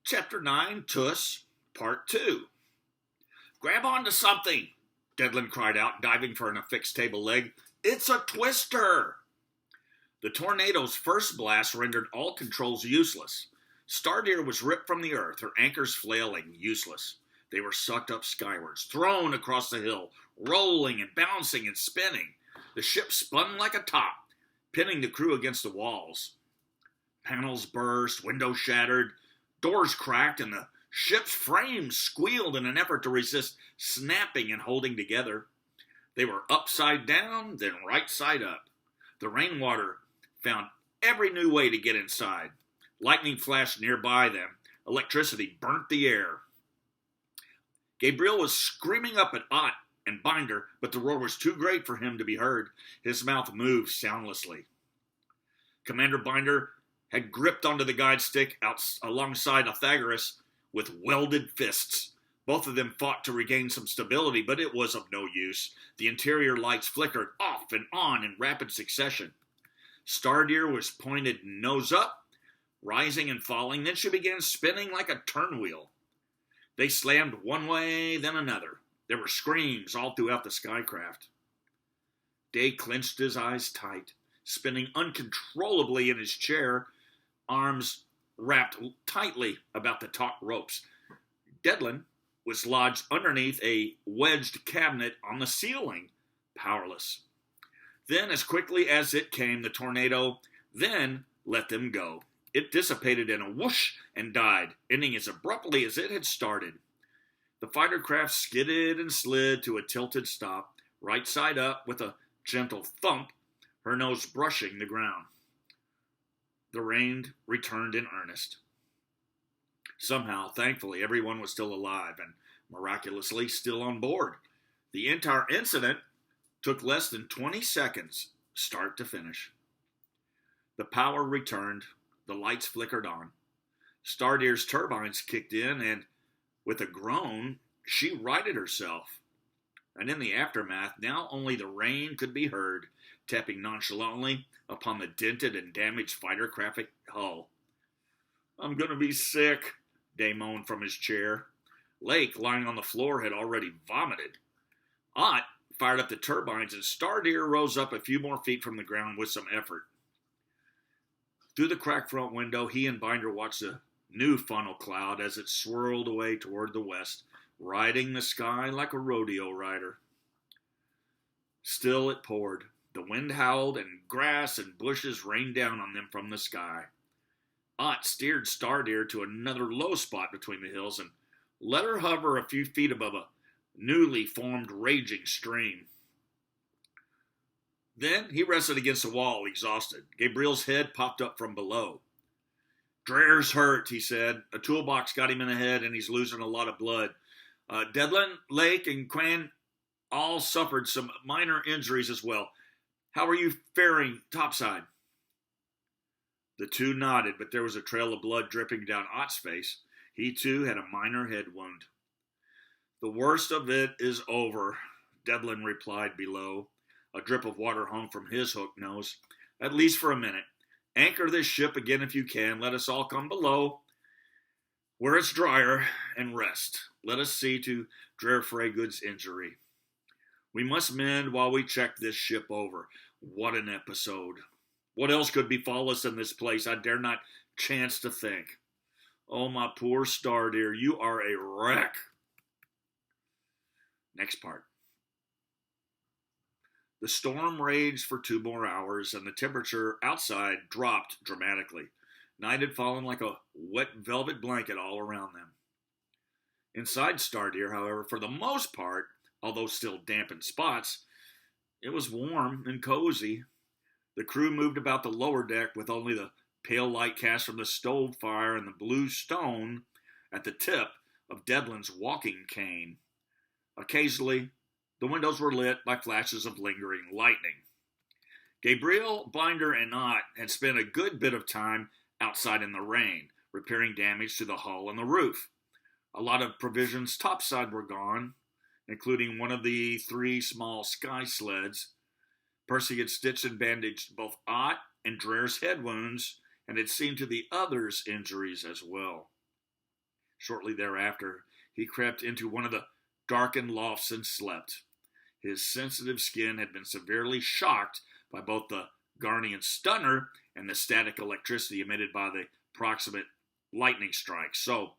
Chapter 9, TUUS, Part 2. Grab onto something, Devlin cried out, diving for an affixed table leg. It's a twister! The tornado's first blast rendered all controls useless. Stardeer was ripped from the earth, her anchors flailing, useless. They were sucked up skywards, thrown across the hill, rolling and bouncing and spinning. The ship spun like a top, pinning the crew against the walls. Panels burst, windows shattered, doors cracked, and the ship's frames squealed in an effort to resist snapping and holding together. They were upside down, then right side up. The rainwater found every new way to get inside. Lightning flashed nearby them. Electricity burnt the air. Gabriel was screaming up at Ott and Binder, but the roar was too great for him to be heard. His mouth moved soundlessly. Commander Binder had gripped onto the guide stick alongside Pythagoras with welded fists. Both of them fought to regain some stability, but it was of no use. The interior lights flickered off and on in rapid succession. Stardeer was pointed nose up, rising and falling. Then she began spinning like a turnwheel. They slammed one way, then another. There were screams all throughout the skycraft. Day clenched his eyes tight, spinning uncontrollably in his chair, arms wrapped tightly about the taut ropes. Devlin was lodged underneath a wedged cabinet on the ceiling, powerless. Then, as quickly as it came, the tornado then let them go. It dissipated in a whoosh and died, ending as abruptly as it had started. The fighter craft skidded and slid to a tilted stop, right side up with a gentle thump, her nose brushing the ground. The rain returned in earnest. Somehow, thankfully, everyone was still alive and miraculously still on board. The entire incident took less than 20 seconds, start to finish. The power returned. The lights flickered on. Stardeer's turbines kicked in, and with a groan, she righted herself. And in the aftermath, now only the rain could be heard, tapping nonchalantly upon the dented and damaged fighter-craft hull. "I'm going to be sick," Day moaned from his chair. Lake, lying on the floor, had already vomited. Ott fired up the turbines, and Stardeer rose up a few more feet from the ground with some effort. Through the cracked front window, he and Binder watched the new funnel cloud as it swirled away toward the west, riding the sky like a rodeo rider. Still it poured. The wind howled, and grass and bushes rained down on them from the sky. Ott steered Stardeer to another low spot between the hills and let her hover a few feet above a newly formed raging stream. Then he rested against the wall, exhausted. Gabriel's head popped up from below. "Dreher's hurt," he said. "A toolbox got him in the head, and he's losing a lot of blood. Devlin, Lake, and Quan all suffered some minor injuries as well. How are you faring topside?" The two nodded, but there was a trail of blood dripping down Ott's face. He, too, had a minor head wound. "The worst of it is over," Devlin replied below. A drip of water hung from his hooked nose. "At least for a minute. Anchor this ship again if you can. Let us all come below, where it's drier, and rest. Let us see to Dreher Freygood's injury. We must mend while we check this ship over. What an episode. What else could befall us in this place? I dare not chance to think. Oh, my poor Stardeer, you are a wreck." Next part. The storm raged for 2 more hours, and the temperature outside dropped dramatically. Night had fallen like a wet velvet blanket all around them. Inside Stardeer, however, for the most part, although still damp in spots, it was warm and cozy. The crew moved about the lower deck with only the pale light cast from the stove fire and the blue stone at the tip of Devlin's walking cane. Occasionally, the windows were lit by flashes of lingering lightning. Gabriel, Binder, and Ott had spent a good bit of time outside in the rain, repairing damage to the hull and the roof. A lot of provisions topside were gone, including one of the 3 small sky sleds. Percy had stitched and bandaged both Ott and Dreher's head wounds, and had seen to the others' injuries as well. Shortly thereafter, he crept into one of the darkened lofts and slept. His sensitive skin had been severely shocked by both the Guardian stunner and the static electricity emitted by the proximate lightning strike, so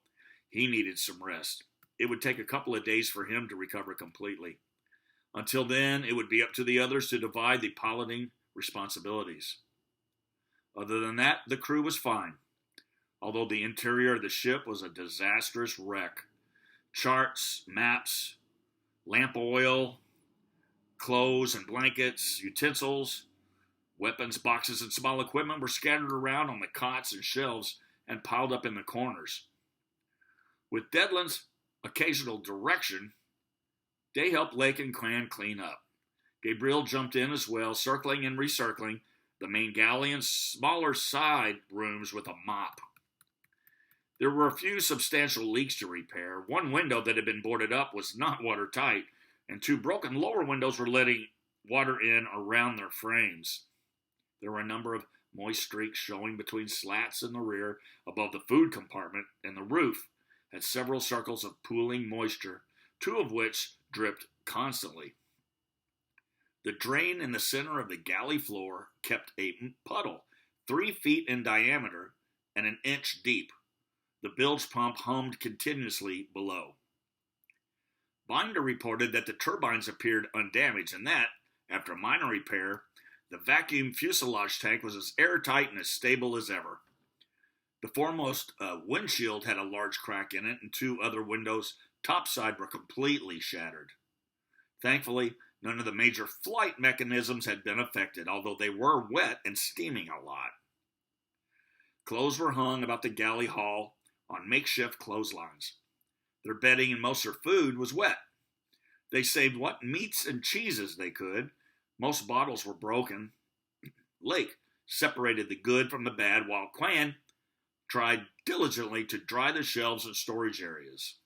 he needed some rest. It would take a couple of days for him to recover completely. Until then, it would be up to the others to divide the piloting responsibilities. Other than that, the crew was fine, although the interior of the ship was a disastrous wreck. Charts, maps, lamp oil, clothes and blankets, utensils, weapons, boxes, and small equipment were scattered around on the cots and shelves and piled up in the corners. With Dedlin's occasional direction, they helped Lake and Clan clean up. Gabriel jumped in as well, circling and recircling the main galley and smaller side rooms with a mop. There were a few substantial leaks to repair. One window that had been boarded up was not watertight, and two broken lower windows were letting water in around their frames. There were a number of moist streaks showing between slats in the rear above the food compartment, and the roof had several circles of pooling moisture, two of which dripped constantly. The drain in the center of the galley floor kept a puddle 3 feet in diameter and an inch deep. The bilge pump hummed continuously below. Binder reported that the turbines appeared undamaged and that, after a minor repair, the vacuum fuselage tank was as airtight and as stable as ever. The foremost windshield had a large crack in it, and two other windows topside were completely shattered. Thankfully, none of the major flight mechanisms had been affected, although they were wet and steaming a lot. Clothes were hung about the galley hall on makeshift clotheslines. Their bedding and most of their food was wet. They saved what meats and cheeses they could. Most bottles were broken. Lake separated the good from the bad, while Clan tried diligently to dry the shelves and storage areas.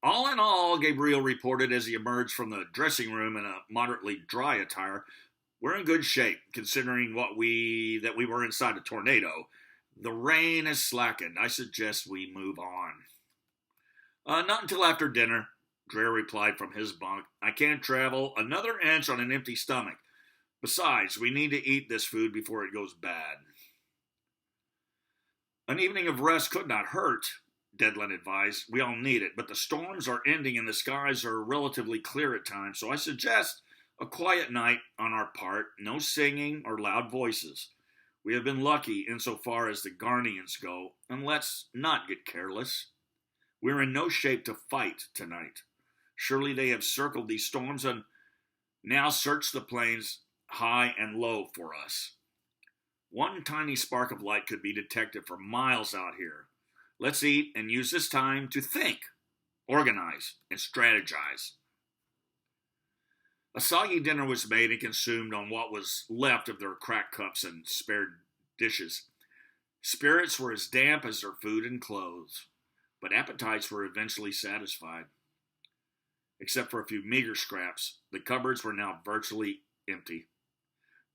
All in all, Gabriel reported as he emerged from the dressing room in a moderately dry attire, we're in good shape, considering that we were inside a tornado. The rain has slackened. I suggest we move on. Not until after dinner, Dreher replied from his bunk. I can't travel another inch on an empty stomach. Besides, we need to eat this food before it goes bad. An evening of rest could not hurt, Dedlin advised. We all need it, but the storms are ending and the skies are relatively clear at times, so I suggest a quiet night on our part, no singing or loud voices. We have been lucky insofar as the Guardians go, and let's not get careless. We're in no shape to fight tonight. Surely they have circled these storms and now search the plains high and low for us. One tiny spark of light could be detected for miles out here. Let's eat and use this time to think, organize, and strategize. A soggy dinner was made and consumed on what was left of their cracked cups and spared dishes. Spirits were as damp as their food and clothes, but appetites were eventually satisfied. Except for a few meager scraps, the cupboards were now virtually empty.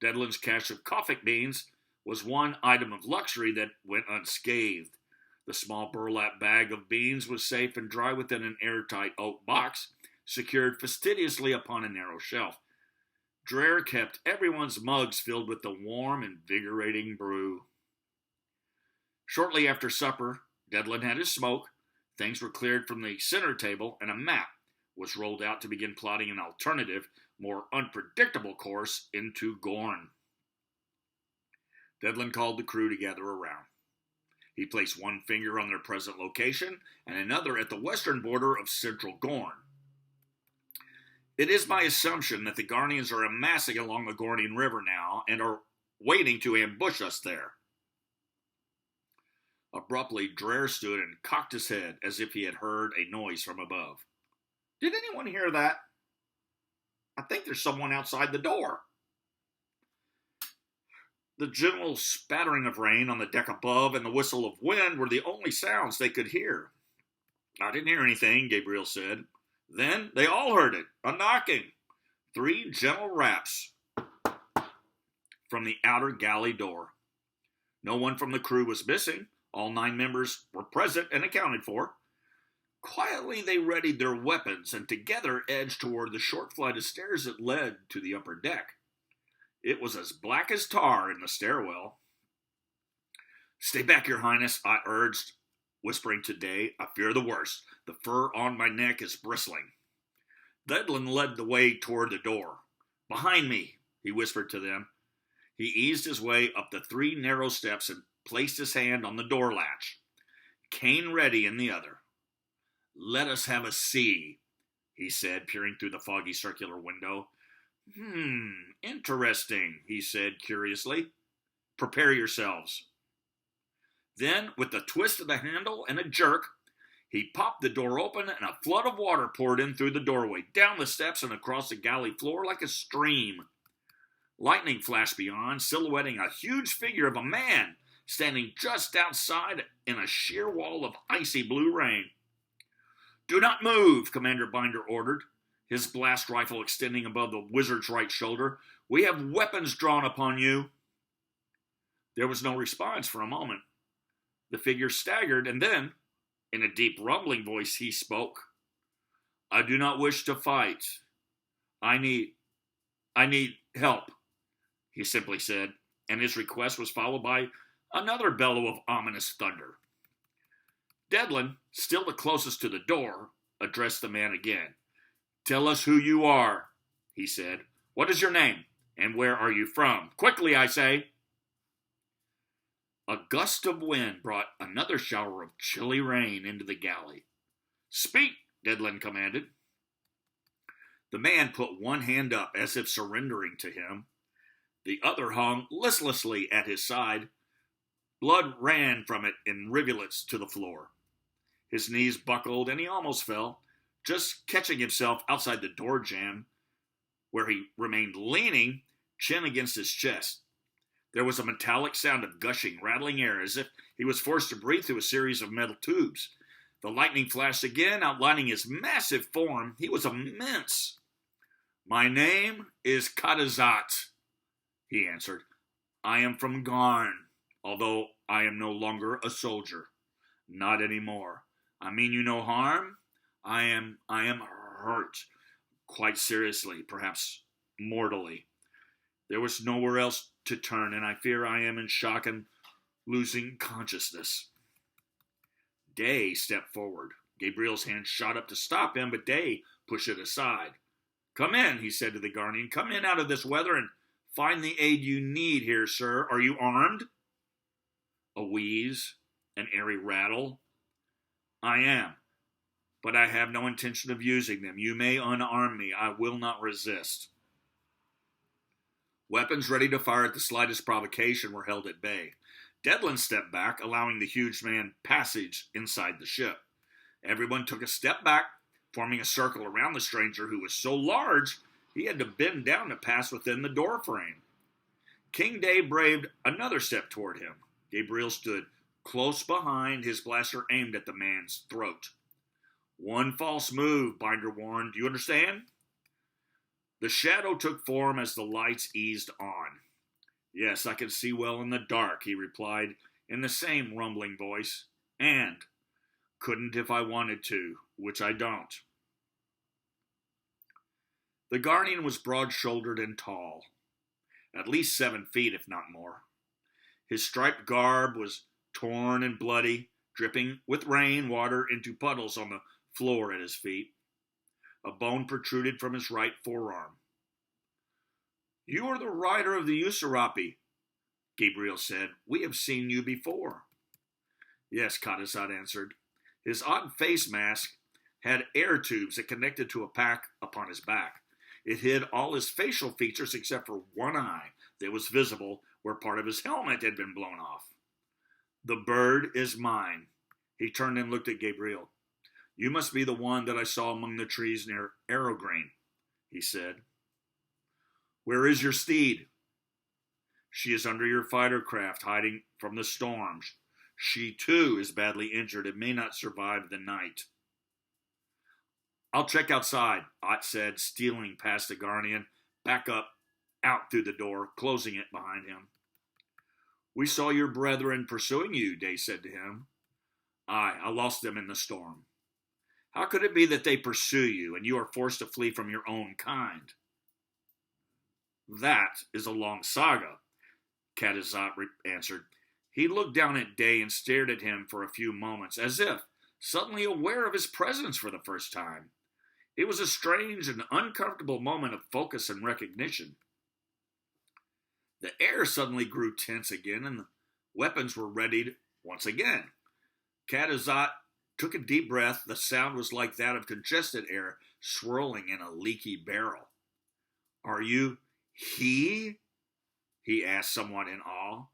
Dedlin's cache of coffee beans was one item of luxury that went unscathed. The small burlap bag of beans was safe and dry within an airtight oak box, secured fastidiously upon a narrow shelf. Dreher kept everyone's mugs filled with the warm, invigorating brew. Shortly after supper, Dedlin had his smoke, things were cleared from the center table, and a map was rolled out to begin plotting an alternative, more unpredictable course into Gorn. Dedlin called the crew together around. He placed one finger on their present location and another at the western border of central Gorn. It is my assumption that the Guardians are amassing along the Gornian River now and are waiting to ambush us there. Abruptly, Dreher stood and cocked his head as if he had heard a noise from above. Did anyone hear that? I think there's someone outside the door. The general spattering of rain on the deck above and the whistle of wind were the only sounds they could hear. I didn't hear anything, Gabriel said. Then they all heard it, a knocking. 3 gentle raps from the outer galley door. No one from the crew was missing, All 9 members were present and accounted for. Quietly, they readied their weapons and together edged toward the short flight of stairs that led to the upper deck. It was as black as tar in the stairwell. "Stay back, Your Highness," I urged, whispering to Day. "I fear the worst. The fur on my neck is bristling." Devlin led the way toward the door. "Behind me," he whispered to them. He eased his way up the 3 narrow steps and placed his hand on the door latch, cane ready in the other. "Let us have a see," he said, peering through the foggy circular window. Interesting," he said curiously. "Prepare yourselves." Then, with a twist of the handle and a jerk, he popped the door open and a flood of water poured in through the doorway, down the steps and across the galley floor like a stream. Lightning flashed beyond, silhouetting a huge figure of a man standing just outside in a sheer wall of icy blue rain. "Do not move," Commander Binder ordered, his blast rifle extending above the wizard's right shoulder. "We have weapons drawn upon you." There was no response for a moment. The figure staggered, and then, in a deep rumbling voice, he spoke. "I do not wish to fight. I need help," he simply said, and his request was followed by another bellow of ominous thunder. Devlin, still the closest to the door, addressed the man again. "Tell us who you are," he said. "What is your name, and where are you from? Quickly, I say." A gust of wind brought another shower of chilly rain into the galley. "Speak," Devlin commanded. The man put one hand up as if surrendering to him. The other hung listlessly at his side. Blood ran from it in rivulets to the floor. His knees buckled and he almost fell, just catching himself outside the door jamb, where he remained leaning, chin against his chest. There was a metallic sound of gushing, rattling air, as if he was forced to breathe through a series of metal tubes. The lightning flashed again, outlining his massive form. He was immense. "My name is Kadazat," he answered. "I am from Garn, although I am no longer a soldier. Not anymore. I mean you no harm. I am hurt. Quite seriously, perhaps mortally. There was nowhere else to turn, and I fear I am in shock and losing consciousness." Day stepped forward. Gabriel's hand shot up to stop him, but Day pushed it aside. "Come in," he said to the Guardian. "Come in out of this weather and find the aid you need here, sir. Are you armed?" A wheeze, an airy rattle. "I am, but I have no intention of using them. You may unarm me. I will not resist." Weapons ready to fire at the slightest provocation were held at bay. Devlin stepped back, allowing the huge man passage inside the ship. Everyone took a step back, forming a circle around the stranger who was so large he had to bend down to pass within the door frame. King Day braved another step toward him. Gabriel stood close behind, his blaster aimed at the man's throat. "One false move," Binder warned. "Do you understand?" The shadow took form as the lights eased on. "Yes, I can see well in the dark," he replied in the same rumbling voice. "And couldn't if I wanted to, which I don't." The Guardian was broad-shouldered and tall, at least 7 feet, if not more. His striped garb was torn and bloody, dripping with rain water into puddles on the floor at his feet. A bone protruded from his right forearm. "You are the rider of the Usurapi," Gabriel said. "We have seen you before." "Yes," Kadazat answered. His odd face mask had air tubes that connected to a pack upon his back. It hid all his facial features except for one eye that was visible where part of his helmet had been blown off. "The bird is mine." He turned and looked at Gabriel. "You must be the one that I saw among the trees near Arrowgreen," he said. "Where is your steed?" "She is under your fighter craft, hiding from the storms. She, too, is badly injured and may not survive the night." "I'll check outside," Ott said, stealing past the Guardian, back up, out through the door, closing it behind him. We saw your brethren pursuing you, Day said to him. Aye, I lost them in the storm. How could it be that they pursue you, and you are forced to flee from your own kind? That is a long saga, Cadizat answered. He looked down at Day and stared at him for a few moments, as if suddenly aware of his presence for the first time. It was a strange and uncomfortable moment of focus and recognition. The air suddenly grew tense again, and the weapons were readied once again. Cadizat took a deep breath. The sound was like that of congested air swirling in a leaky barrel. Are you he? He asked somewhat in awe.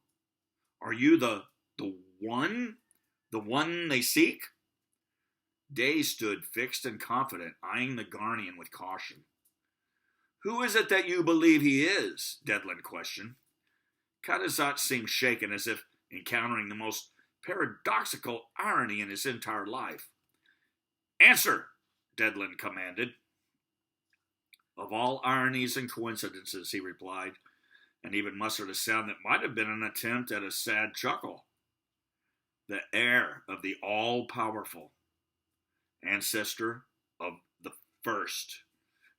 Are you the one? The one they seek? Day stood fixed and confident, eyeing the Guardian with caution. Who is it that you believe he is? Devlin questioned. Cadizat seemed shaken, as if encountering the most paradoxical irony in his entire life. Answer, Devlin commanded. Of all ironies and coincidences, he replied, and even mustered a sound that might have been an attempt at a sad chuckle. The heir of the all-powerful, ancestor of the first,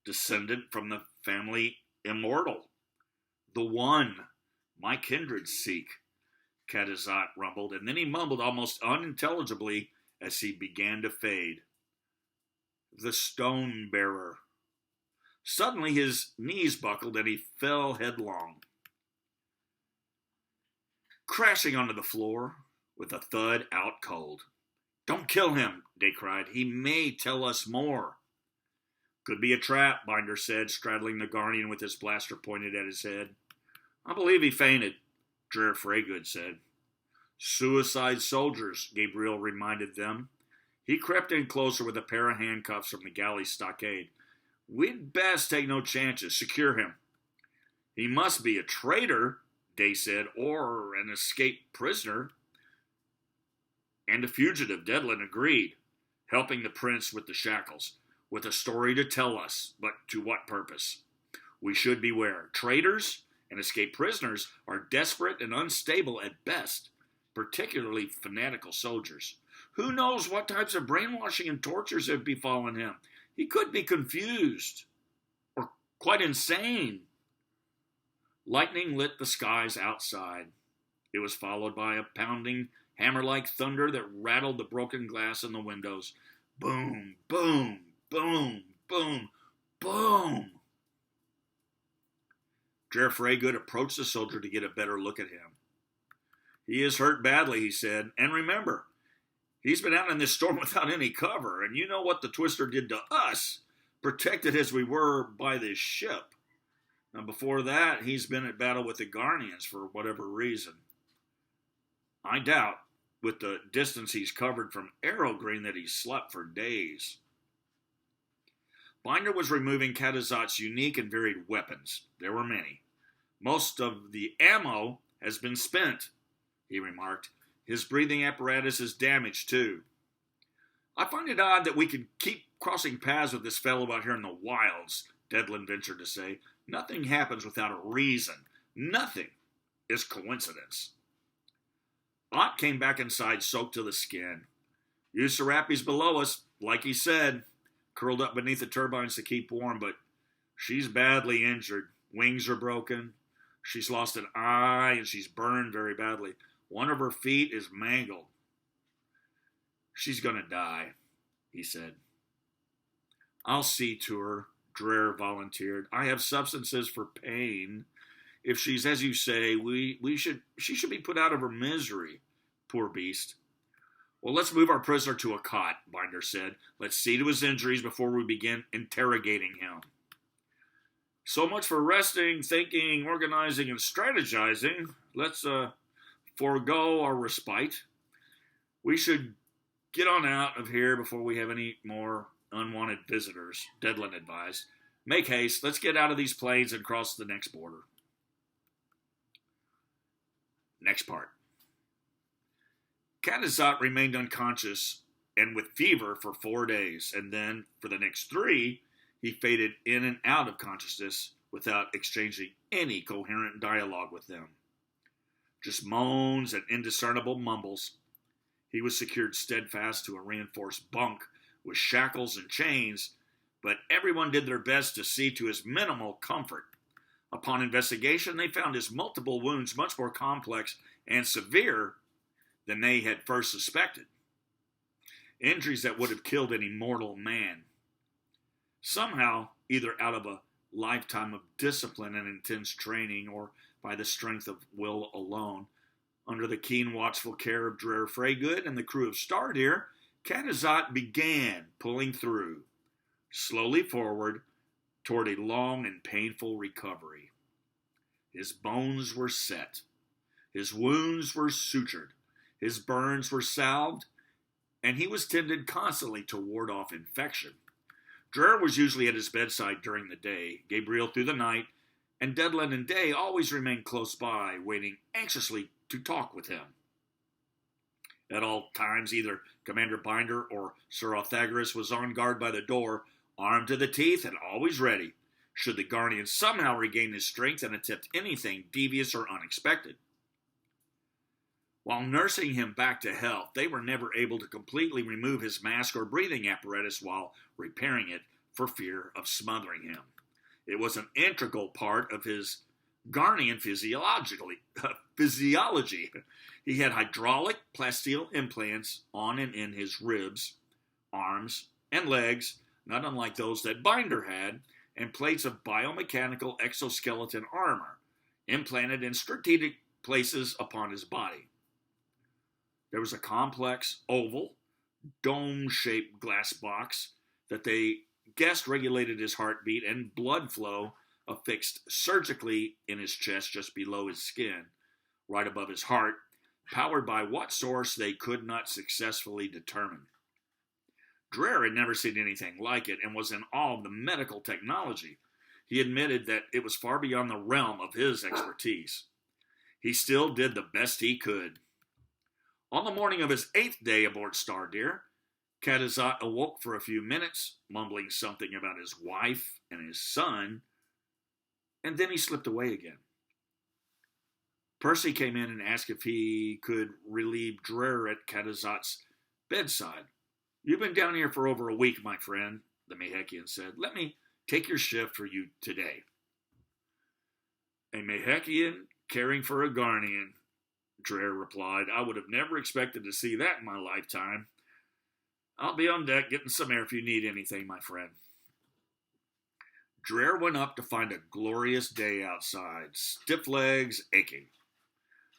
descendant from the family immortal, the one my kindred seek, Cadizat rumbled, and then he mumbled almost unintelligibly as he began to fade. The stone bearer. Suddenly his knees buckled and he fell headlong, crashing onto the floor with a thud out cold. Don't kill him, Day cried. He may tell us more. Could be a trap, Binder said, straddling the Guardian with his blaster pointed at his head. I believe he fainted, Dreher Freygood said. Suicide soldiers, Gabriel reminded them. He crept in closer with a pair of handcuffs from the galley stockade. We'd best take no chances. Secure him. He must be a traitor, Day said, or an escaped prisoner. And a fugitive, Devlin agreed, helping the prince with the shackles, with a story to tell us, but to what purpose? We should beware. Traitors and escaped prisoners are desperate and unstable at best, particularly fanatical soldiers. Who knows what types of brainwashing and tortures have befallen him? He could be confused or quite insane. Lightning lit the skies outside. It was followed by a pounding, hammer-like thunder that rattled the broken glass in the windows. Boom, boom, boom, boom, boom. Dreher Freygood approached the soldier to get a better look at him. He is hurt badly, he said. And remember, he's been out in this storm without any cover, and you know what the Twister did to us, protected as we were by this ship. Now, before that, he's been at battle with the Guardians for whatever reason. I doubt, with the distance he's covered from Arrow Green, that he's slept for days. Binder was removing Cadizat's unique and varied weapons. There were many. Most of the ammo has been spent, he remarked. His breathing apparatus is damaged, too. I find it odd that we could keep crossing paths with this fellow out here in the wilds, Devlin ventured to say. Nothing happens without a reason. Nothing is coincidence. Ott came back inside, soaked to the skin. Userapi's below us, like he said, curled up beneath the turbines to keep warm, but she's badly injured. Wings are broken. She's lost an eye, and she's burned very badly. One of her feet is mangled. She's going to die, he said. I'll see to her, Dreher volunteered. I have substances for pain. If she's, as you say, she should be put out of her misery. Poor beast. Well, let's move our prisoner to a cot, Binder said. Let's see to his injuries before we begin interrogating him. So much for resting, thinking, organizing, and strategizing. Let's forego our respite. We should get on out of here before we have any more unwanted visitors, Devlin advised. Make haste. Let's get out of these plains and cross the next border. Next part. Cadizat remained unconscious and with fever for 4 days, and then for the next 3, he faded in and out of consciousness without exchanging any coherent dialogue with them. just moans and indiscernible mumbles. He was secured steadfast to a reinforced bunk with shackles and chains, but everyone did their best to see to his minimal comfort. Upon investigation, they found his multiple wounds much more complex and severe than they had first suspected. Injuries that would have killed any mortal man. Somehow, either out of a lifetime of discipline and intense training, or by the strength of will alone, under the keen, watchful care of Dreher Freygood and the crew of Stardeer, Cadizot began pulling through, slowly forward, toward a long and painful recovery. His bones were set. His wounds were sutured. His burns were salved, and he was tended constantly to ward off infection. Dreher was usually at his bedside during the day, Gabriel through the night, and Dedlin and Day always remained close by, waiting anxiously to talk with him. At all times, either Commander Binder or Sir Othagoras was on guard by the door, armed to the teeth and always ready, should the Guardian somehow regain his strength and attempt anything devious or unexpected. While nursing him back to health, they were never able to completely remove his mask or breathing apparatus while repairing it for fear of smothering him. It was an integral part of his Garnian physiology. He had hydraulic plasteel implants on and in his ribs, arms, and legs, not unlike those that Binder had, and plates of biomechanical exoskeleton armor, implanted in strategic places upon his body. There was a complex, oval, dome-shaped glass box that they guessed regulated his heartbeat and blood flow, affixed surgically in his chest just below his skin, right above his heart, powered by what source they could not successfully determine. Dreher had never seen anything like it and was in awe of the medical technology. He admitted that it was far beyond the realm of his expertise. He still did the best he could. On the morning of his 8th day aboard Stardeer, Cadizot awoke for a few minutes, mumbling something about his wife and his son, and then he slipped away again. Percy came in and asked if he could relieve Dreher at Cadizot's bedside. "You've been down here for over a week, my friend," the Mehekian said. "Let me take your shift for you today." "A Mehekian caring for a Garnian," Dreher replied. "I would have never expected to see that in my lifetime. I'll be on deck getting some air if you need anything, my friend." Dreher went up to find a glorious day outside, stiff legs aching.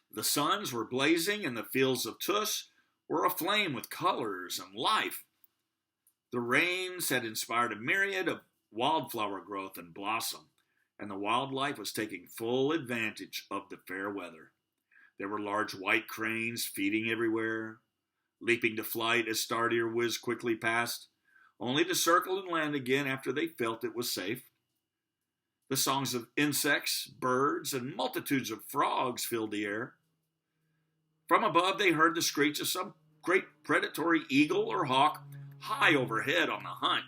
The suns were blazing and the fields of TUUS were aflame with colors and life. The rains had inspired a myriad of wildflower growth and blossom, and the wildlife was taking full advantage of the fair weather. There were large white cranes feeding everywhere, leaping to flight as Stardeer whizzed quickly past, only to circle and land again after they felt it was safe. The songs of insects, birds, and multitudes of frogs filled the air. From above they heard the screech of some great predatory eagle or hawk high overhead on the hunt.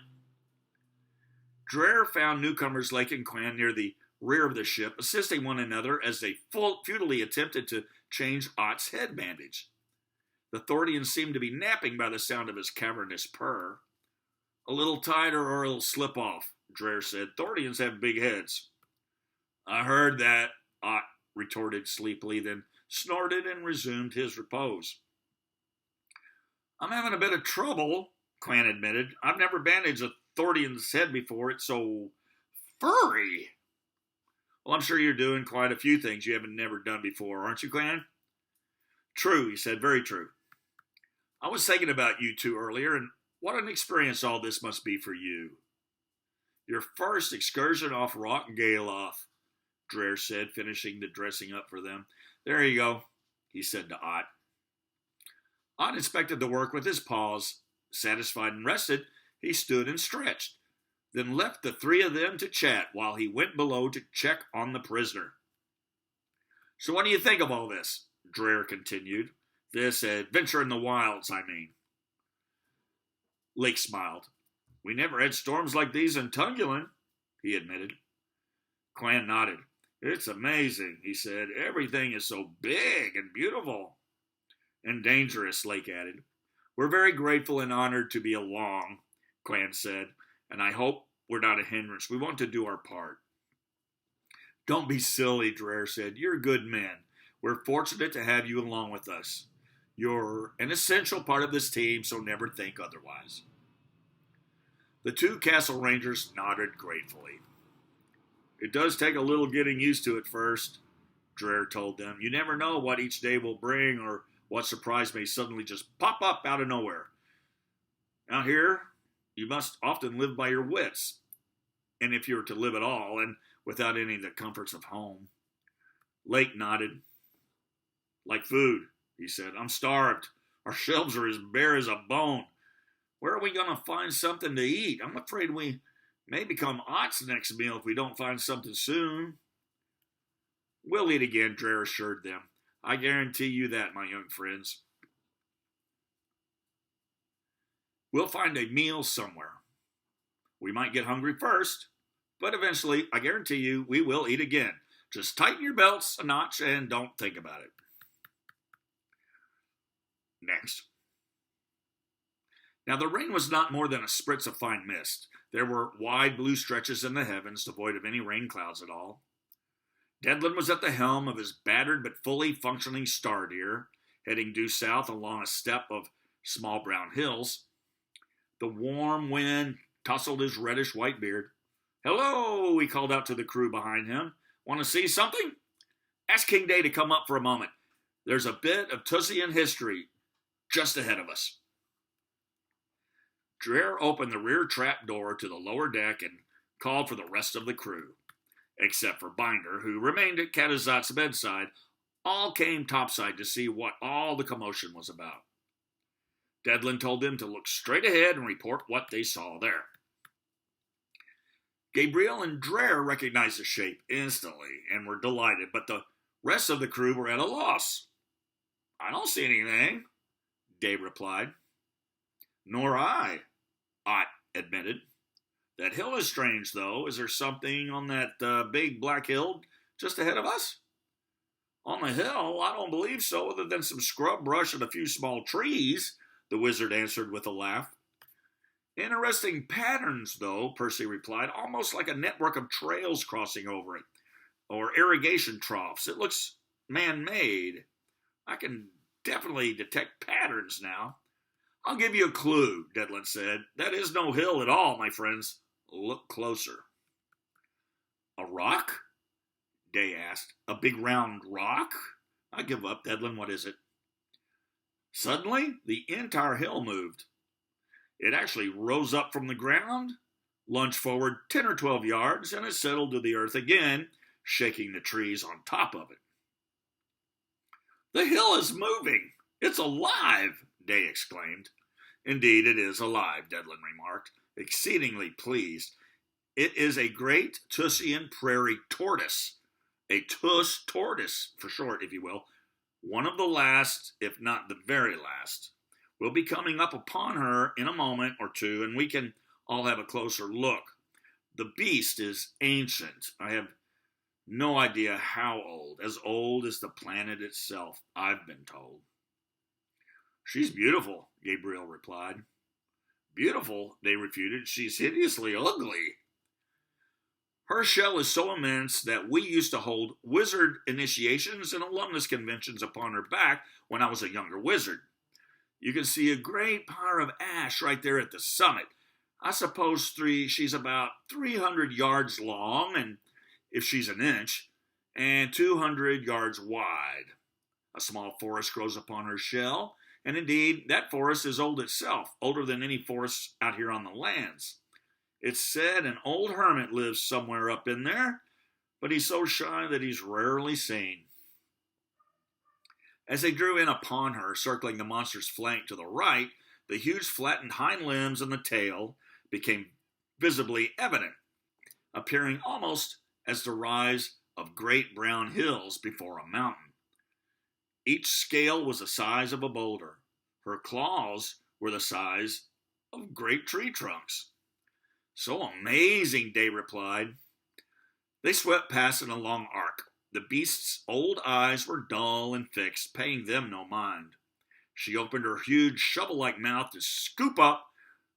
Dreher found newcomers Lake and Quan near the rear of the ship, assisting one another as they futilely attempted to change Ott's head bandage. The Thordian seemed to be napping by the sound of his cavernous purr. "A little tighter or it'll slip off," Dreher said. "Thordians have big heads." "I heard that," Ott retorted sleepily, then snorted and resumed his repose. "I'm having a bit of trouble," Quan admitted. "I've never bandaged a Thordian's head before. It's so furry." "Well, I'm sure you're doing quite a few things you haven't never done before, aren't you, Quan?" "True," he said, "very true. I was thinking about you two earlier, and what an experience all this must be for you." "Your first excursion off Rock Galoth," Dreher said, finishing the dressing up for them. "There you go," he said to Ott. Ott inspected the work with his paws. Satisfied and rested, he stood and stretched, then left the three of them to chat while he went below to check on the prisoner. "So what do you think of all this?" Dreher continued. "This adventure in the wilds, I mean." Lake smiled. "We never had storms like these in Tungulin," he admitted. Quan nodded. It's amazing, he said. Everything is so big and beautiful. And dangerous, Lake added. We're very grateful and honored to be along, Clan said, and I hope we're not a hindrance. We want to do our part. Don't be silly, Dreher said. You're good men. We're fortunate to have you along with us. You're an essential part of this team, so never think otherwise. The two castle rangers nodded gratefully. It does take a little getting used to at first, Dreher told them. You never know what each day will bring or what surprise may suddenly just pop up out of nowhere. Out here, you must often live by your wits, and if you're to live at all, and without any of the comforts of home. Lake nodded. Like food, he said. I'm starved. Our shelves are as bare as a bone. Where are we going to find something to eat? I'm afraid we may become Ott's next meal if we don't find something soon. We'll eat again, Dreher assured them. I guarantee you that, my young friends. We'll find a meal somewhere. We might get hungry first, but eventually, I guarantee you, we will eat again. Just tighten your belts a notch and don't think about it. Next. Now, the rain was not more than a spritz of fine mist. There were wide blue stretches in the heavens, devoid of any rain clouds at all. Devlin was at the helm of his battered but fully functioning Stardeer, heading due south along a steppe of small brown hills. The warm wind tousled his reddish-white beard. Hello, he called out to the crew behind him. Want to see something? Ask King Day to come up for a moment. There's a bit of TUUSian history just ahead of us. Dreher opened the rear trap door to the lower deck and called for the rest of the crew. Except for Binder, who remained at Katazat's bedside, all came topside to see what all the commotion was about. Devlin told them to look straight ahead and report what they saw there. Gabriel and Dreher recognized the shape instantly and were delighted, but the rest of the crew were at a loss. I don't see anything, Dave replied. Nor I, Ott admitted. That hill is strange, though. Is there something on that big black hill just ahead of us? On the hill? I don't believe so, other than some scrub brush and a few small trees, the wizard answered with a laugh. Interesting patterns, though, Percy replied, almost like a network of trails crossing over it, or irrigation troughs. It looks man-made. I can definitely detect patterns now. I'll give you a clue, Devlin said. That is no hill at all, my friends. Look closer. A rock? Day asked. A big round rock? I give up, Devlin. What is it? Suddenly, the entire hill moved. It actually rose up from the ground, lunged forward 10 or 12 yards, and it settled to the earth again, shaking the trees on top of it. The hill is moving. It's alive, Day exclaimed. Indeed, it is alive, Devlin remarked, exceedingly pleased. It is a great TUUSian prairie tortoise, a TUUS tortoise, for short, if you will, one of the last, if not the very last. We'll be coming up upon her in a moment or two, and we can all have a closer look. The beast is ancient. I have no idea how old as the planet itself, I've been told. She's beautiful, Gabriel replied. Beautiful, they refuted. She's hideously ugly. Her shell is so immense that we used to hold wizard initiations and alumnus conventions upon her back when I was a younger wizard. You can see a great pile of ash right there at the summit. I suppose she's about 300 yards long, and if she's an inch, and 200 yards wide. A small forest grows upon her shell, and indeed, that forest is old itself, older than any forest out here on the lands. It's said an old hermit lives somewhere up in there, but he's so shy that he's rarely seen. As they drew in upon her, circling the monster's flank to the right, the huge flattened hind limbs and the tail became visibly evident, appearing almost as the rise of great brown hills before a mountain. Each scale was the size of a boulder. Her claws were the size of great tree trunks. So amazing, Day replied. They swept past in a long arc. The beast's old eyes were dull and fixed, paying them no mind. She opened her huge shovel-like mouth to scoop up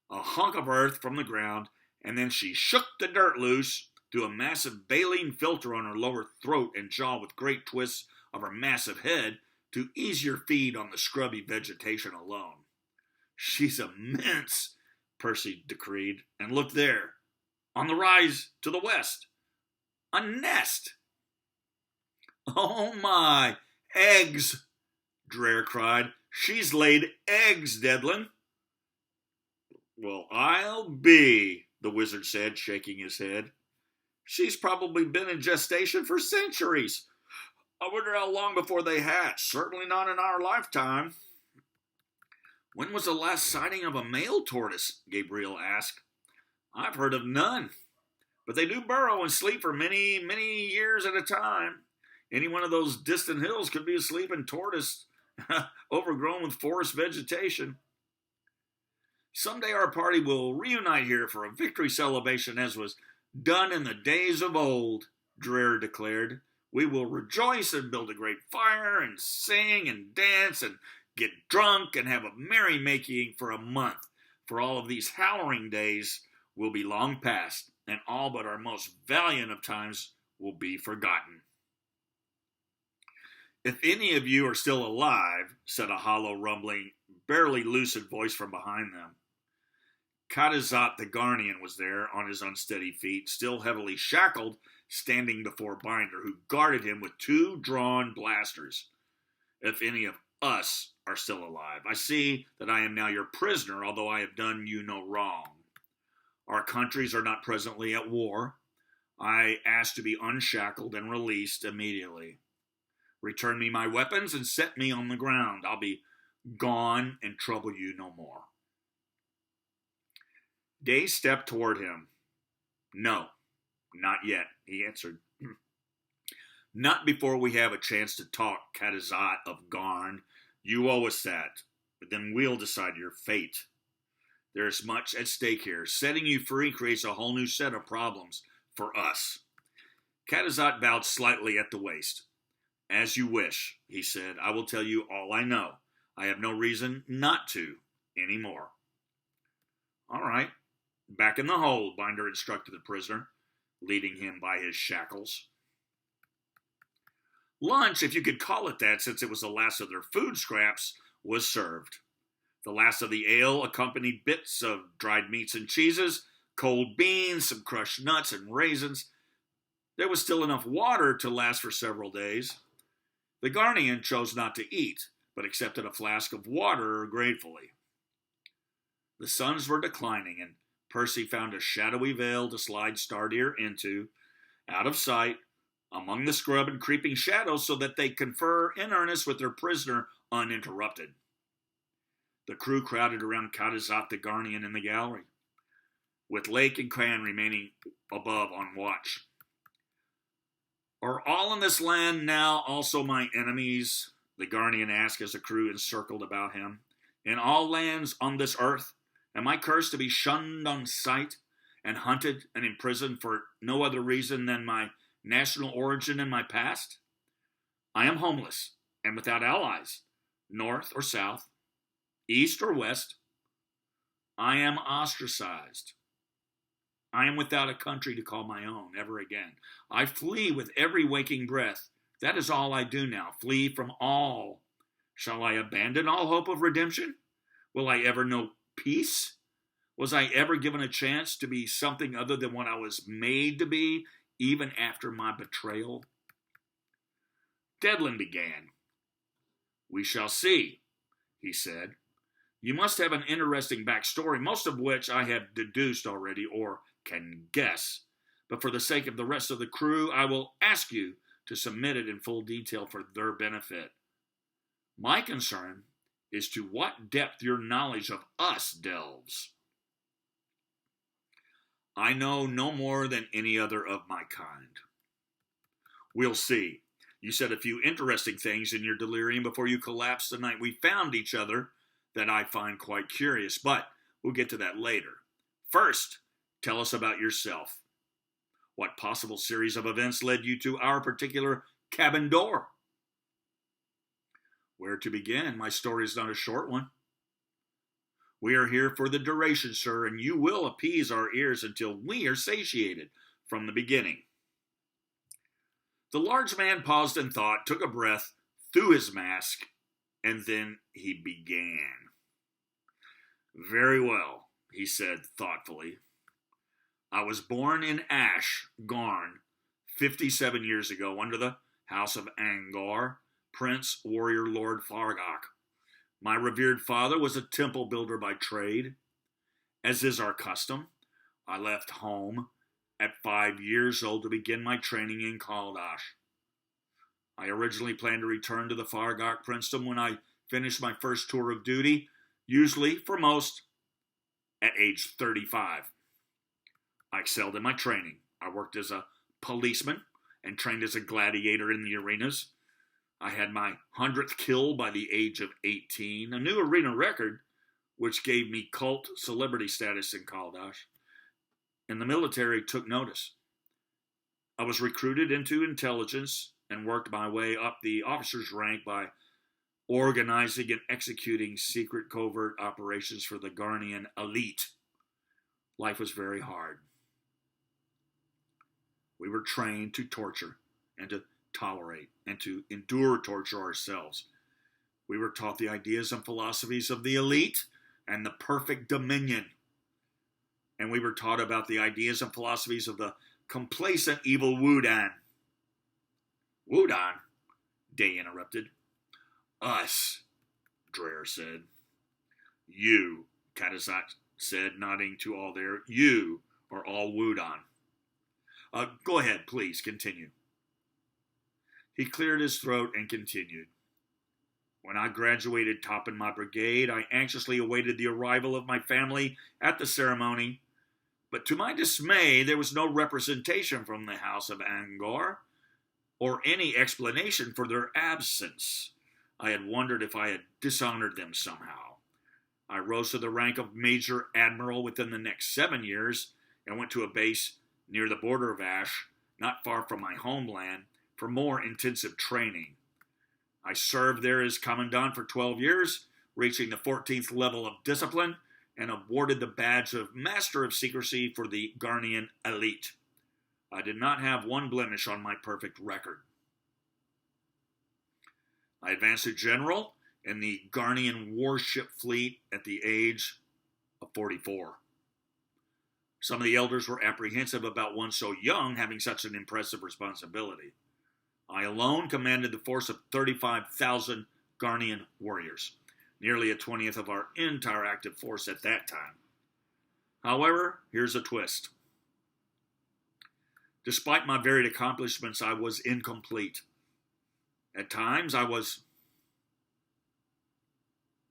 a hunk of earth from the ground, and then she shook the dirt loose through a massive baleen filter on her lower throat and jaw with great twists of her massive head to easier feed on the scrubby vegetation alone. She's immense, Percy decreed, and look there, on the rise to the west. A nest! Oh my, eggs, Dreher cried. She's laid eggs, Devlin. Well, I'll be, the wizard said, shaking his head. She's probably been in gestation for centuries. I wonder how long before they hatch. Certainly not in our lifetime. When was the last sighting of a male tortoise? Gabriel asked. I've heard of none, but they do burrow and sleep for many, many years at a time. Any one of those distant hills could be a sleeping tortoise, overgrown with forest vegetation. Someday our party will reunite here for a victory celebration as was done in the days of old, Dreher declared. We will rejoice and build a great fire and sing and dance and get drunk and have a merrymaking for a month, for all of these howling days will be long past, and all but our most valiant of times will be forgotten. If any of you are still alive, said a hollow, rumbling, barely lucid voice from behind them. Cadizat the Garnian was there, on his unsteady feet, still heavily shackled, standing before Binder, who guarded him with 2 drawn blasters. If any of us are still alive, I see that I am now your prisoner, although I have done you no wrong. Our countries are not presently at war. I ask to be unshackled and released immediately. Return me my weapons and set me on the ground. I'll be gone and trouble you no more. Day stepped toward him. No, not yet, he answered. Not before we have a chance to talk, Cadizat of Garn. You owe us that, but then we'll decide your fate. There's much at stake here. Setting you free creates a whole new set of problems for us. Cadizat bowed slightly at the waist. As you wish, he said. I will tell you all I know. I have no reason not to anymore. All right. Back in the hold, Binder instructed the prisoner, leading him by his shackles. Lunch, if you could call it that, since it was the last of their food scraps, was served. The last of the ale accompanied bits of dried meats and cheeses, cold beans, some crushed nuts and raisins. There was still enough water to last for several days. The Garnian chose not to eat, but accepted a flask of water gratefully. The suns were declining, and Percy found a shadowy vale to slide Stardeer into, out of sight, among the scrub and creeping shadows, so that they confer in earnest with their prisoner uninterrupted. The crew crowded around Cadizat the Garnian in the gallery, with Lake and Cran remaining above on watch. Are all in this land now also my enemies? The Garnian asked as the crew encircled about him. In all lands on this earth, am I cursed to be shunned on sight and hunted and imprisoned for no other reason than my national origin and my past? I am homeless and without allies, north or south, east or west. I am ostracized. I am without a country to call my own ever again. I flee with every waking breath. That is all I do now, flee from all. Shall I abandon all hope of redemption? Will I ever know peace? Was I ever given a chance to be something other than what I was made to be, even after my betrayal? Devlin began. We shall see, he said. You must have an interesting backstory, most of which I have deduced already or can guess. But for the sake of the rest of the crew, I will ask you to submit it in full detail for their benefit. My concern is to what depth your knowledge of us delves. I know no more than any other of my kind. We'll see. You said a few interesting things in your delirium before you collapsed the night we found each other that I find quite curious, but we'll get to that later. First, tell us about yourself. What possible series of events led you to our particular cabin door? Where to begin? My story is not a short one. We are here for the duration, sir, and you will appease our ears until we are satiated from the beginning. The large man paused in thought, took a breath through his mask, and then he began. Very well, he said thoughtfully. I was born in Ash, Garn, 57 years ago, under the House of Angor, Prince Warrior Lord Fargok. My revered father was a temple builder by trade. As is our custom, I left home at 5 years old to begin my training in Kaldash. I originally planned to return to the Fargok princedom when I finished my first tour of duty, usually, for most, at age 35. I excelled in my training. I worked as a policeman and trained as a gladiator in the arenas. I had my 100th kill by the age of 18, a new arena record, which gave me cult celebrity status in Kaldash, and the military took notice. I was recruited into intelligence and worked my way up the officer's rank by organizing and executing secret covert operations for the Garnian elite. Life was very hard. We were trained to torture and to tolerate and to endure torture ourselves. We were taught the ideas and philosophies of the elite and the perfect dominion. And we were taught about the ideas and philosophies of the complacent evil Wudan. Wudan? Day interrupted. Us, Dreher said. You, Katazak said, nodding to all there. You are all Wudan. Go ahead, please, continue. He cleared his throat and continued. When I graduated top in my brigade, I anxiously awaited the arrival of my family at the ceremony, but to my dismay, there was no representation from the House of Angor, or any explanation for their absence. I had wondered if I had dishonored them somehow. I rose to the rank of Major Admiral within the next 7 years and went to a base near the border of Ash, not far from my homeland, for more intensive training. I served there as Commandant for 12 years, reaching the 14th level of discipline, and awarded the badge of Master of Secrecy for the Garnian elite. I did not have one blemish on my perfect record. I advanced to General in the Garnian warship fleet at the age of 44. Some of the elders were apprehensive about one so young having such an impressive responsibility. I alone commanded the force of 35,000 Garnian warriors, nearly a 20th of our entire active force at that time. However, here's a twist. Despite my varied accomplishments, I was incomplete. At times, I was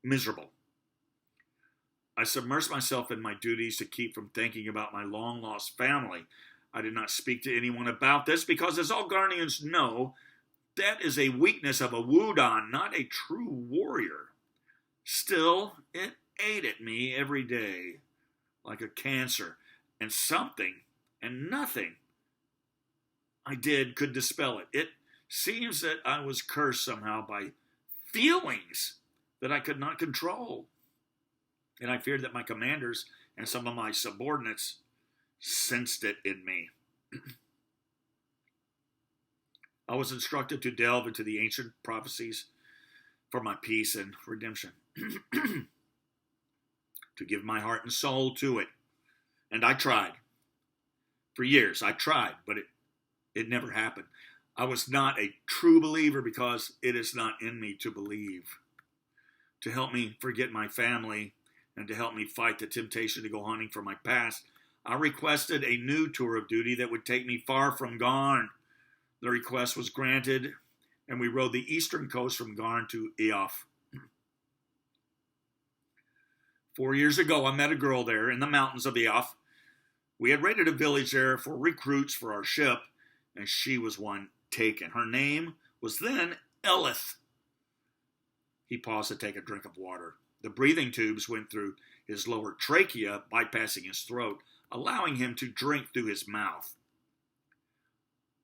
miserable. I submersed myself in my duties to keep from thinking about my long-lost family. I did not speak to anyone about this because, as all Garnians know, that is a weakness of a Wudan, not a true warrior. Still, it ate at me every day like a cancer, and something and nothing I did could dispel it. It seems that I was cursed somehow by feelings that I could not control. And I feared that my commanders and some of my subordinates sensed it in me. I was instructed to delve into the ancient prophecies for my peace and redemption, to give my heart and soul to it. And I tried. For years, I tried, but it never happened. I was not a true believer because it is not in me to believe. To help me forget my family and to help me fight the temptation to go hunting for my past, I requested a new tour of duty that would take me far from Garn. The request was granted, and we rode the eastern coast from Garn to Eof. 4 years ago, I met a girl there in the mountains of Eof. We had raided a village there for recruits for our ship, and she was one taken. Her name was then Elith. He paused to take a drink of water. The breathing tubes went through his lower trachea, bypassing his throat, allowing him to drink through his mouth.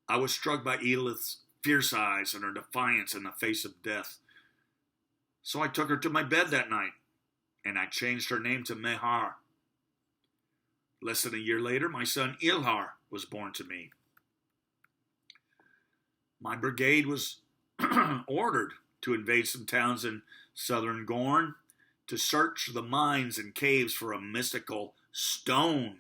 I was struck by Edith's fierce eyes and her defiance in the face of death. So I took her to my bed that night, and I changed her name to Mehar. Less than a year later, my son Ilhar was born to me. My brigade was ordered to invade some towns in southern Gorn to search the mines and caves for a mystical stone.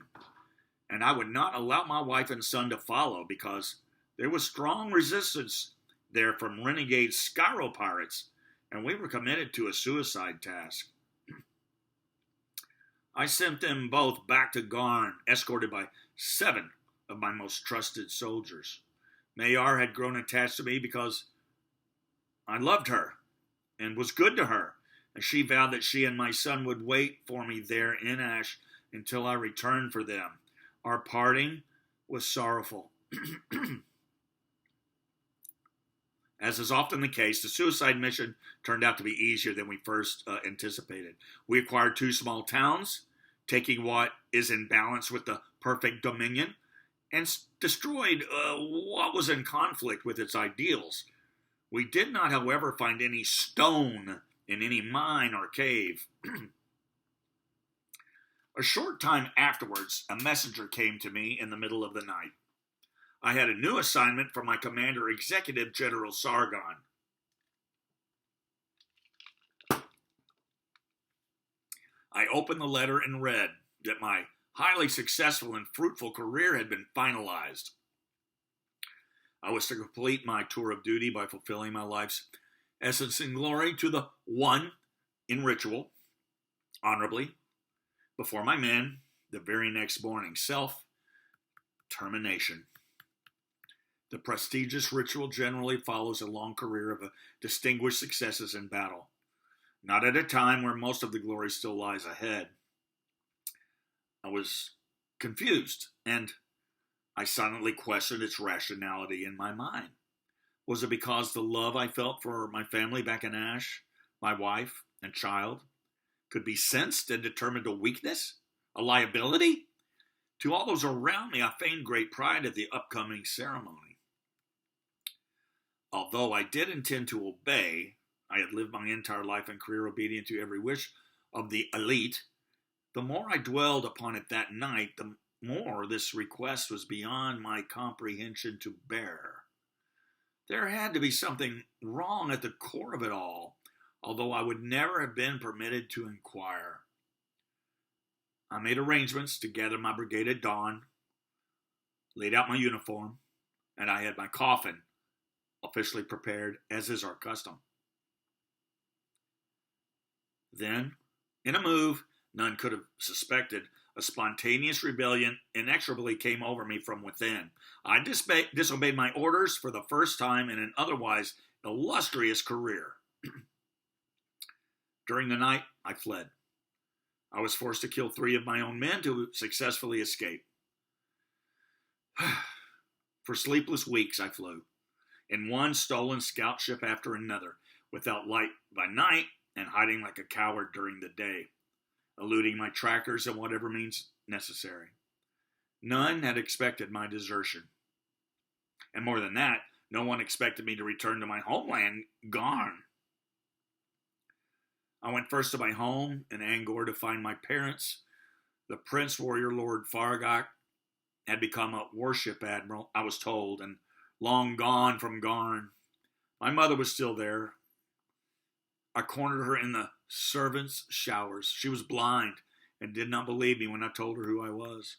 And I would not allow my wife and son to follow because there was strong resistance there from renegade Skyro pirates, and we were committed to a suicide task. I sent them both back to Garn, escorted by 7 of my most trusted soldiers. Mayar had grown attached to me because I loved her and was good to her, and she vowed that she and my son would wait for me there in Ash until I returned for them. Our parting was sorrowful. As is often the case, the suicide mission turned out to be easier than we first anticipated. We acquired 2 small towns, taking what is in balance with the perfect dominion, and destroyed what was in conflict with its ideals. We did not, however, find any stone in any mine or cave. A short time afterwards, a messenger came to me in the middle of the night. I had a new assignment from my commander, Executive General Sargon. I opened the letter and read that my highly successful and fruitful career had been finalized. I was to complete my tour of duty by fulfilling my life's essence and glory to the one in ritual, honorably, before my men, the very next morning. Self-termination. The prestigious ritual generally follows a long career of distinguished successes in battle, not at a time where most of the glory still lies ahead. I was confused, and I silently questioned its rationality in my mind. Was it because the love I felt for my family back in Ash, my wife and child, could be sensed and determined a weakness, a liability? To all those around me, I feigned great pride at the upcoming ceremony. Although I did intend to obey, I had lived my entire life and career obedient to every wish of the elite. The more I dwelled upon it that night, the more this request was beyond my comprehension to bear. There had to be something wrong at the core of it all, although I would never have been permitted to inquire. I made arrangements to gather my brigade at dawn, laid out my uniform, and I had my coffin officially prepared, as is our custom. Then, in a move none could have suspected, a spontaneous rebellion inexorably came over me from within. I disobeyed my orders for the first time in an otherwise illustrious career. During the night, I fled. I was forced to kill 3 of my own men to successfully escape. For sleepless weeks, I flew, in one stolen scout ship after another, without light by night and hiding like a coward during the day, eluding my trackers in whatever means necessary. None had expected my desertion. And more than that, no one expected me to return to my homeland, Garn. I went first to my home in Angor to find my parents. The Prince Warrior Lord Fargak had become a warship admiral, I was told, and long gone from Garn. My mother was still there. I cornered her in the servants' showers. She was blind and did not believe me when I told her who I was.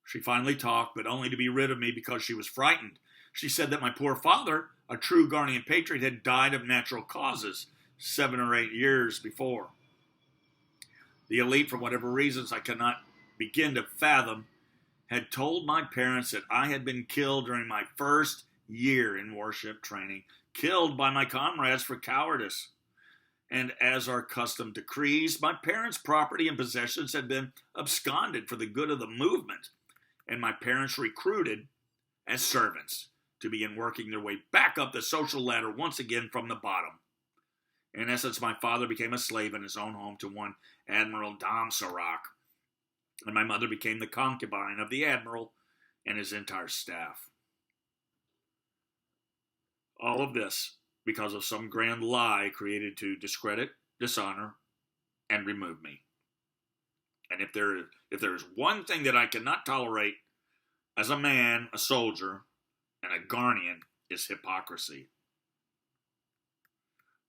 She finally talked, but only to be rid of me because she was frightened. She said that my poor father, a true Garnian patriot, had died of natural causes 7 or 8 years before. The elite, for whatever reasons I cannot begin to fathom, had told my parents that I had been killed during my first year in warship training, killed by my comrades for cowardice. And as our custom decrees, my parents' property and possessions had been absconded for the good of the movement, and my parents recruited as servants to begin working their way back up the social ladder once again from the bottom. In essence, my father became a slave in his own home to one Admiral Damsarak, and my mother became the concubine of the admiral and his entire staff. All of this because of some grand lie created to discredit, dishonor, and remove me. And if there is one thing that I cannot tolerate as a man, a soldier, and a Garnian, is hypocrisy.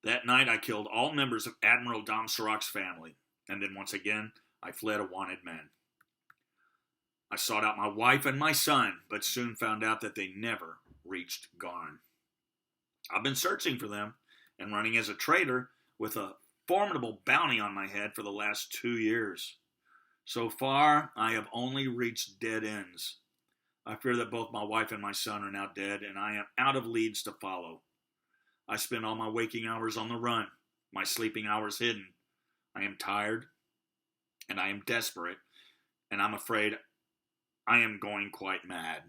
That night I killed all members of Admiral Dom Sirach's family, and then once again I fled a wanted man. I sought out my wife and my son, but soon found out that they never reached Garn. I've been searching for them and running as a traitor with a formidable bounty on my head for the last 2 years. So far, I have only reached dead ends. I fear that both my wife and my son are now dead, and I am out of leads to follow. I spend all my waking hours on the run, my sleeping hours hidden. I am tired, and I am desperate, and I'm afraid I am going quite mad.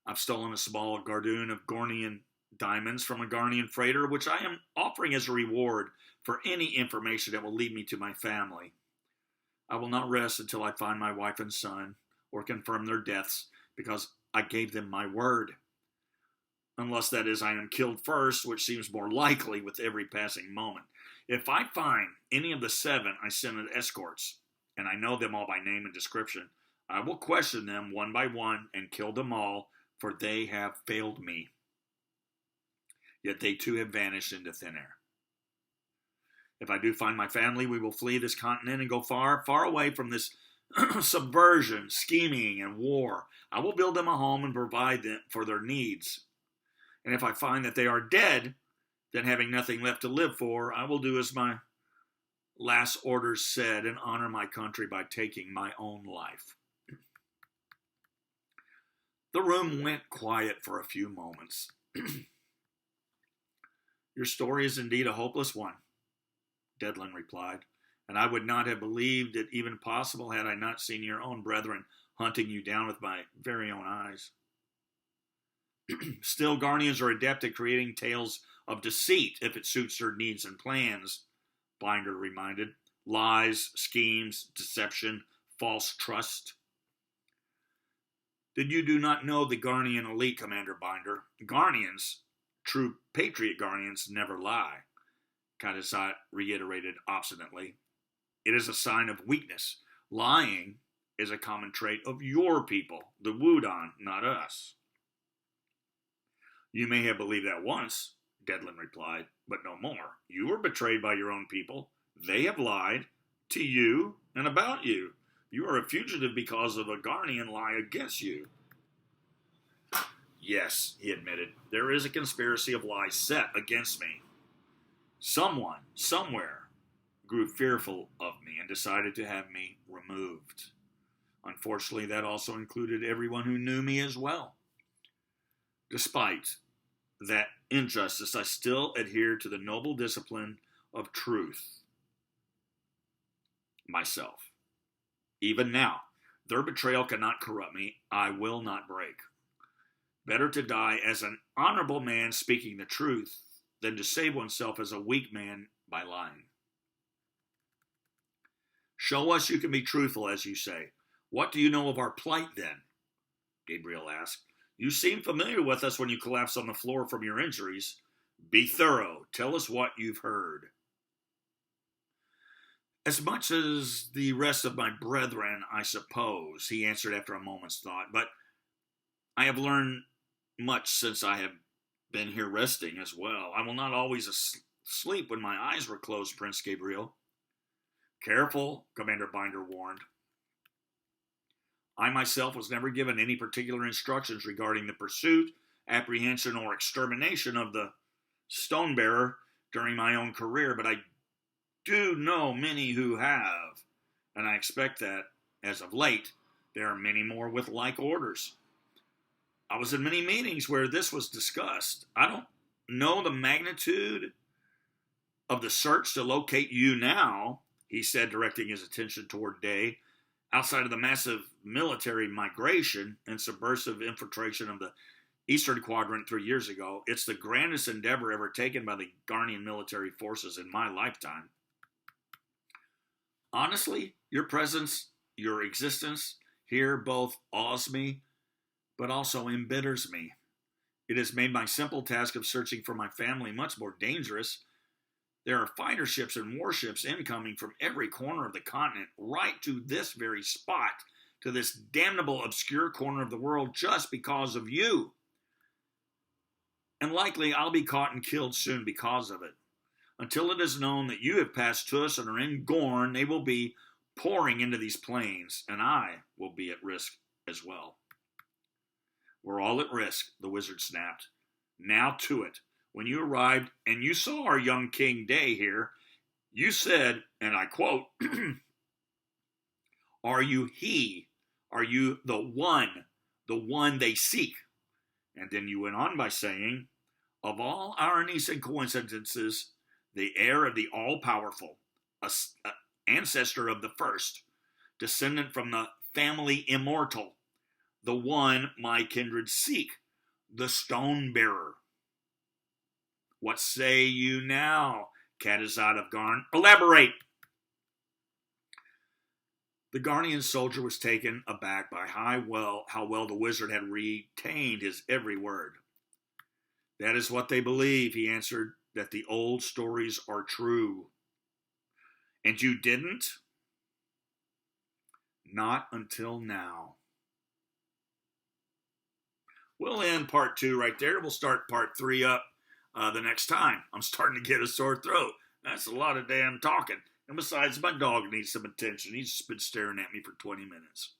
I've stolen a small gardoon of Gornian diamonds from a Garnian freighter, which I am offering as a reward for any information that will lead me to my family. I will not rest until I find my wife and son, or confirm their deaths, because I gave them my word. Unless, that is, I am killed first, which seems more likely with every passing moment. If I find any of the 7 I sent as escorts, and I know them all by name and description, I will question them one by one and kill them all, for they have failed me. Yet they too have vanished into thin air. If I do find my family, we will flee this continent and go far, far away from this subversion, scheming, and war. I will build them a home and provide them for their needs. And if I find that they are dead, then having nothing left to live for, I will do as my last orders said and honor my country by taking my own life. The room went quiet for a few moments. Your story is indeed a hopeless one, Dedlin replied, and I would not have believed it even possible had I not seen your own brethren hunting you down with my very own eyes. Still, Garnians are adept at creating tales of deceit if it suits their needs and plans, Binder reminded. Lies, schemes, deception, false trust. Then you do not know the Garnian elite, Commander Binder. Garnians, true patriot Garnians, never lie, Kadazat reiterated obstinately. It is a sign of weakness. Lying is a common trait of your people, the Wudon, not us. You may have believed that once, Dedlin replied, but no more. You were betrayed by your own people. They have lied to you and about you. You are a fugitive because of a Garnian lie against you. Yes, he admitted, there is a conspiracy of lies set against me. Someone, somewhere, grew fearful of me and decided to have me removed. Unfortunately, that also included everyone who knew me as well. Despite that injustice, I still adhere to the noble discipline of truth myself. Even now, their betrayal cannot corrupt me. I will not break. Better to die as an honorable man speaking the truth than to save oneself as a weak man by lying. Show us you can be truthful, as you say. What do you know of our plight, then? Gabriel asked. You seem familiar with us when you collapsed on the floor from your injuries. Be thorough. Tell us what you've heard. As much as the rest of my brethren, I suppose, he answered after a moment's thought, but I have learned much since I have been here resting as well. I will not always sleep when my eyes were closed, Prince Gabriel. Careful, Commander Binder warned. I myself was never given any particular instructions regarding the pursuit, apprehension, or extermination of the Stonebearer during my own career, but I do know many who have, and I expect that, as of late, there are many more with like orders. I was in many meetings where this was discussed. I don't know the magnitude of the search to locate you now, he said, directing his attention toward Day. Outside of the massive military migration and subversive infiltration of the Eastern Quadrant 3 years ago, it's the grandest endeavor ever taken by the Garnian military forces in my lifetime. Honestly, your presence, your existence here both awes me, but also embitters me. It has made my simple task of searching for my family much more dangerous. There are fighter ships and warships incoming from every corner of the continent, right to this very spot, to this damnable obscure corner of the world, just because of you. And likely I'll be caught and killed soon because of it. Until it is known that you have passed TUUS and are in Gorn, they will be pouring into these plains, and I will be at risk as well. We're all at risk, the wizard snapped. Now to it. When you arrived and you saw our young King Day here, you said, and I quote, "Are you he? Are you the one they seek?" And then you went on by saying, "Of all ironies and coincidences, the heir of the all-powerful, ancestor of the first, descendant from the family immortal, the one my kindred seek, the stone-bearer. What say you now, Catazad of Garn? Elaborate!" The Garnian soldier was taken aback by how well the wizard had retained his every word. "That is what they believe," he answered, "that the old stories are true." "And you didn't?" "Not until now." We'll end part 2 right there. We'll start part 3 up the next time. I'm starting to get a sore throat. That's a lot of damn talking. And besides, my dog needs some attention. He's been staring at me for 20 minutes.